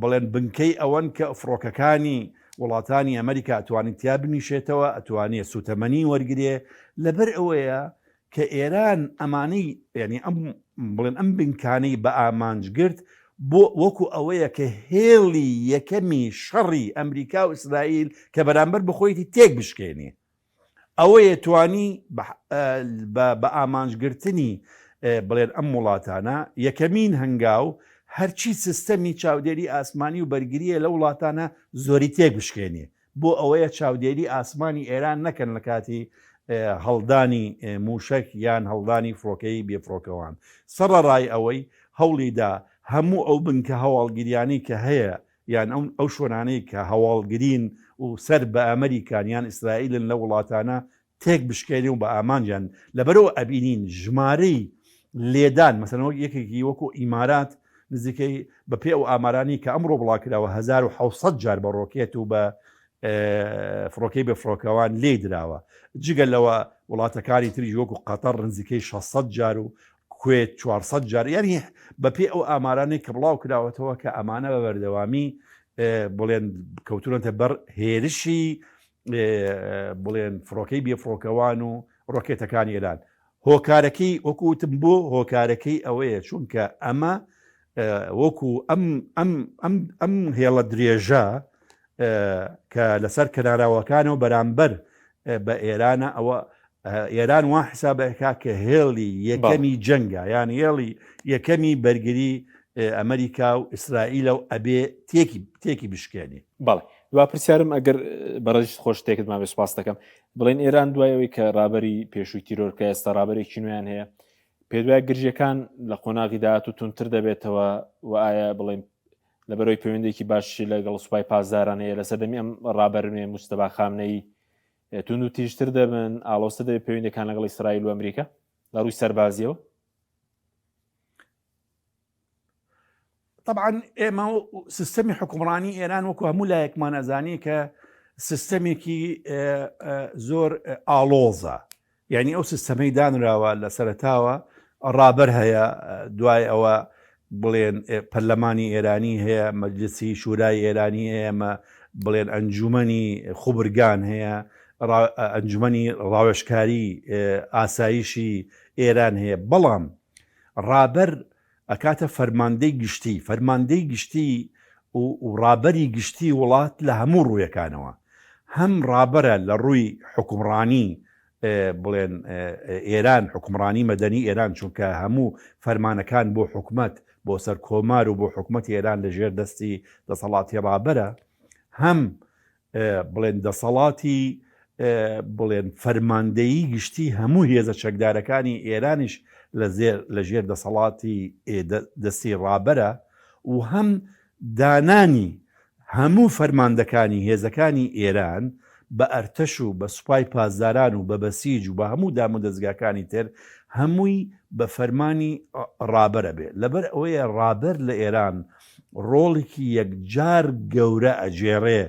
بڵێن بنکەی ئەوەن کە فڕۆکەکانی وڵاتانی ئەمریکا ئەتوانێت تیا بنیشێتەوە، ئەتوانێت سوتەمەنی وەرگێ، لەبەر ئەوەیە کە ئێران ئەمانەی ینی بڵێن ئەم بنکانەی بە ئامانجگرت بۆ وەکو ئەوەیە کە هێڵی یەکەمی شەڕی ئەمریکا و ئیسرائیل کە بەرامبەر بخۆیەتی تێک بشکێنێ، ئەوەیە توانی بە ئامانجگرتنی بڵێن ئەم وڵاتانە یەکەمین هەنگاو هەرچی سیستەمی چاودێری ئاسمانی و بەرگریە لە وڵاتانە زۆری تێک بشکێنێ، بۆ ئەوەیە چاودێری ئاسمانی ئێران نەکەن لە کاتی هەڵدانی موشک یان هەڵدانی فڕۆکەی بێفڕۆکەوان. سەرڕای ئەوەی هەوڵیدا هەموو ئەو بنکە هەواڵگریانی کە هەیە یان ئەو شوێنانەی کە هەواڵگرین و سەر بە ئەمریکان یان ئیسرائیلن لە وڵاتانە تێک بشکێنێ و بە ئامانجان. لەبەرەوە ئەبینین ژمارەی لێدان مەسەڵەن یەکێکی وەکو ئیمارات نزیکەی بە پێ ئەو ئامارانی کە ئەمڕۆ بڵاکراوە 1700 جار بە ڕۆکێت و بە فڕۆکەی بە فڕۆکەوان لێ دراوە. جگە لەوە وڵاتەکانی تریژ وەکو قەتەر نزیکەی 600 جار و کوێت 400 جار، یعنی بە پێ ئەو ئامارانەی کە بڵاو کراوەتەوە کە ئەمانە بە بەردەوامی بڵێن کەوتونەتە بەر هێرشی بڵێن فڕۆکەی بێفڕۆکەوان و ڕۆکێتەکانی ئێران. هۆکارەکەی وەکوتم بۆ هۆکارەکەی ئەوەیە چونکە ئەمە وەکو ئەم هێڵە درێژە کە لەسەر کەناراوەکانەوە بەرامبەر بە ئێرانە، ئەوە ئێران وا حسابەکە کە هێڵی یەکەمی جەنگە یان هێڵی یەکەمی بەرگری ئەمریکا و ئیسرائیلە و ئەبێ تێکی بشکێنی.
بەڵێ دوا پرسیارم ئەگەر بەڕێژ خۆش تێکت ما بێ سپاس دەکەم، بڵێن ئێران دوایەوەی کە ڕابەری پێشووی تیرۆرکە ئێستا ڕابەرێکی نوێیان هەیە، پێ دوای گرژەکان لە قۆناغی داهات و تونتر دەبێتەوە و ئایا بڵێن لەبەرەوەی پەیوەندێکی باشی لەگەڵ سوپای پاسداران هەیە لەسەر دەمی ئەم ڕابەر نوێ موستەفا خامنەی تون و تیژتر دەبن ئاڵۆستە دەبێت پەیوەندەکان لەگەڵ ئیسرائیل و ئەمریکا لە ڕووی سەربازیەوە؟
طبعا ئێمە سیستەمی حکومڕانی ئێران وەکو هەموو لایەکمان ئەزانێ کە سیستەمێکی زۆر ئاڵۆزە، یعنی ئەو سیستەمەی دانراوە لە سەرەتاوە ڕابەر هەیە، دوای ئەوە بڵێن پەرلەمانی ئێرانی هەیە، مەجلیسی شورای ئێرانی هەیە، بڵێن ئەنجومەنی خوبرگان هەیە، ئەنجومەنی ڕاوێژکاری ئاسایشی ئێران هەیە، بەڵام ڕابەر ئەکاتە فەرماندەی گشتی و ڕابەری گشتی وڵات لە هەموو ڕوویەکانەوە، هەم ڕابەرە لە ڕووی حکومڕانی بڵێن ئێران، حکومڕانی مەدەنی ئێران، چونکە هەموو فەرمانەکان بۆ حکومەت، بۆ سەر کۆمار و بۆ حکومەتی ئێران لە ژێر دەستی دەسەڵاتی ڕابەرە، هەم بڵێن دەسەڵاتی بڵێن فەرماندەیی گشتی هەموو هێزە چەکدارەکانی ئێرانیش لە ژێر دەسەڵاتی دەستی ڕابەرە، و هەم دانانی هەموو فەرماندەکانی هێزەکانی ئێران بە ئەرتەش و بە سوپای پاسداران و بە بەسیج و بە هەموو دام و دەستگاکانی تر هەمووی بە فەرمانی ڕابەرە بێ. لەبەر ئەوەیە ڕابەر لە ئێران ڕۆڵێکی یەکجار گەورە ئەجێڕێ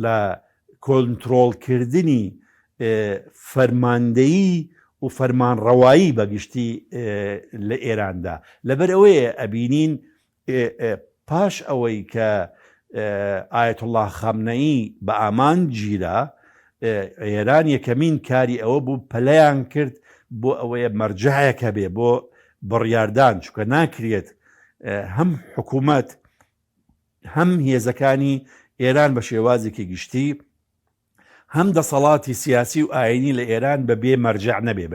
لە کۆنترۆڵکردنی فەرماندەیی و فەرمانڕەوایی بەگشتی لە ئێراندا. لەبەر ئەوەیە ئەبینین پاش ئەوەی کە ئایەتوڵڵا خامنەئی بە ئامان گیرا، ئێران یەکەمین کاری ئەوە بوو پەلەیان کرد بۆ ئەوەیە مەرجەعەکە بێ بۆ بڕیاردان، چونکە ناکرێت هەم حکوومەت هەم هێزەکانی ئێران بە شێوازێکی گشتی، هەم دەسەڵاتی سیاسی و ئاینی لە ئێران بەبێ مەرجع نەبێ،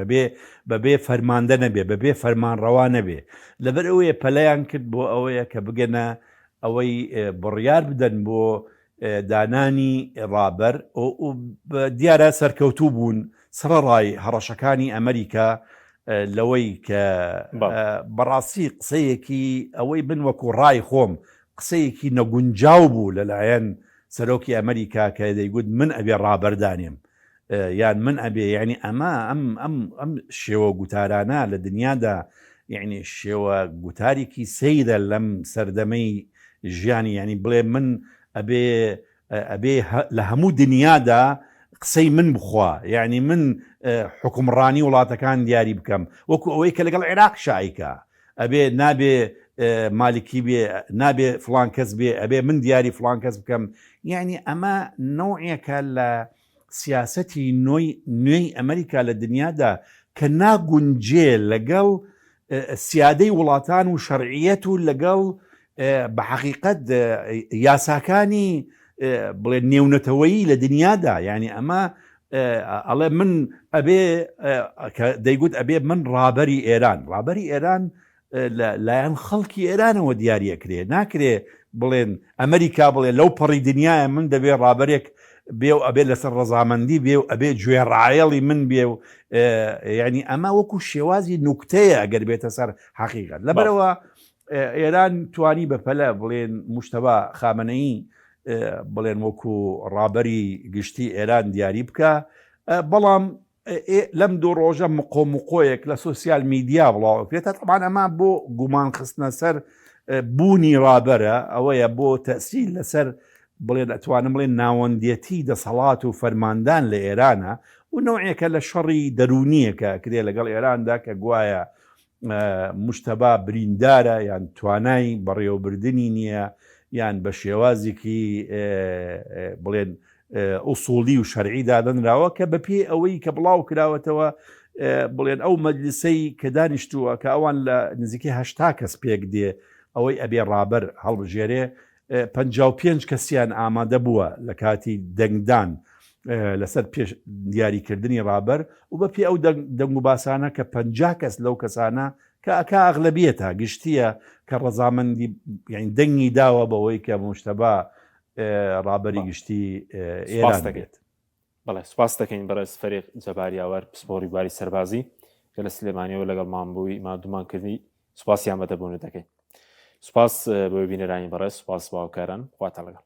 بەبێ فەرماندە نەبێ، بەبێ فەرمانڕەوا نەبێ. لەبەر ئەوەیە پەلەیان کرد بۆ ئەوەیە کە بگەنە ئەوەی بڕیار بدەن بۆ دانانی ڕابەر، دیارە سەرکەوتوو بوون سڕەڕای هەڕەشەکانی ئەمریکا لەوەی کە بەڕاستی قسەیەکی ئەوەی بن وەکو ڕای خۆم قسەیەکی نەگونجاو بوو لەلایەن سەرۆکی ئەمریکا کە دەیگوت من ئەبێ ڕابەردانێم، یان من ئەبێ، یعنی ئەمە ئەم شێوە گوتارانە لە دنیادا، یعنی شێوە گوتارێکی سەیرە لەم سەردەمەی ژیانی، یعنی بڵێ من ئەبێ لە هەموو دنیادا قسەی من بخوا، یعنی من حکومڕانی وڵاتەکان دیاری بکەم، وەکو ئەوەی کە لەگەڵ عێراق شایکە، ئەبێ نابێ مالکی بێ، نابێ فلان کەس بێ، ئەبێ من دیاری فلان کەس بکەم. یعنی ئەمە نوعێکە لە سیاسەتی نوێی ئەمریکا لە دنیادا کە ناگونجێ لەگەڵ سیادەی وڵاتان و شەرعیەت و لەگەڵ بە حەقیقەت یاساکانی بڵێ نێونەتەوەیی لە دنیادا. یعنی ئەمە ئەڵێ من ئەبێ دەیگوت ئەبێ من ڕابەری ئێران لایەن خەڵکی ئێرانەوە دیاریەکرێ، ناکرێ بڵێن ئەمریکا بڵێ لەو پەڕی دنیاە من دەبێ ڕابەرێک بێ و ئەبێ لەسەر ڕەزامەندی بێ و ئەبێ گوێڕایەڵی من بێ و یعنی ئەمە وەکو شێوازی نوکتەیە ئەگەر بێتە سەر حەقیقەت. لەبەرەوە ئێران توانی بەپەلە بڵێن موشتەبا خامنەئی بڵێن وەکو ڕابەری گشتی ئێران دیاری بکە، بەڵام لەم دوو ڕۆژە مقۆیەک لە سوسیال میدیا بڵاوکرێتە. طبعاً ئەمە بۆ گومان خستنە سەر بوونی ڕابەرە، ئەوەیە بۆ تەسیل لەسەر بڵێن ئەتوانم بڵێن ناوەندێتی دەسەڵات و فەرماندان لە ئێرانە، و نوعێکە لە شەڕی دەرونیەکە کرێ لەگەڵ ئێراندا کە گوایە موشتەبا بریندارە یان توانای بەڕێوەبردننی نییە، یان بە شێوازێکی بڵێن ئوسوڵی و شەرعی دادەنراوە کە بەپێ ئەوەی کە بڵاو کراوەتەوە بڵێن ئەو مەجلیسەی کە دانیشتووە کە ئەوان لە نزیکی 80 کەس پێک دێ ئەوەی ئەبێ ڕابەر هەڵبژێرێ، 55 کەسیان ئامادە بووە لە کاتی دەنگدان لەسەر پێش دیاریکردنی ڕابەر، و بەپێ ئەو دەنگ و باسانە کە 50 کەس لەو کەسانە کە ئەکا ئەغلەبیەتە گشتیە کە ڕەزامەندی یعنی دەنگی داوە بەوەی کە موشتەبا ڕابەری گشتی ئێران دەگێت.
بەڵێ سوپاس دەکەین بەڕێز فەریق جەباریاوەر پسپۆڕی باری سەربازی کە لە سلێمانیەوە لەگەڵ مامبووی مادومانکردنی سوپاسیان بەدەبوونە دەکەین. سوپاس بۆ بینەرانی بەڕێز، سوپاس باوکاران، خواتە لەگەڵ.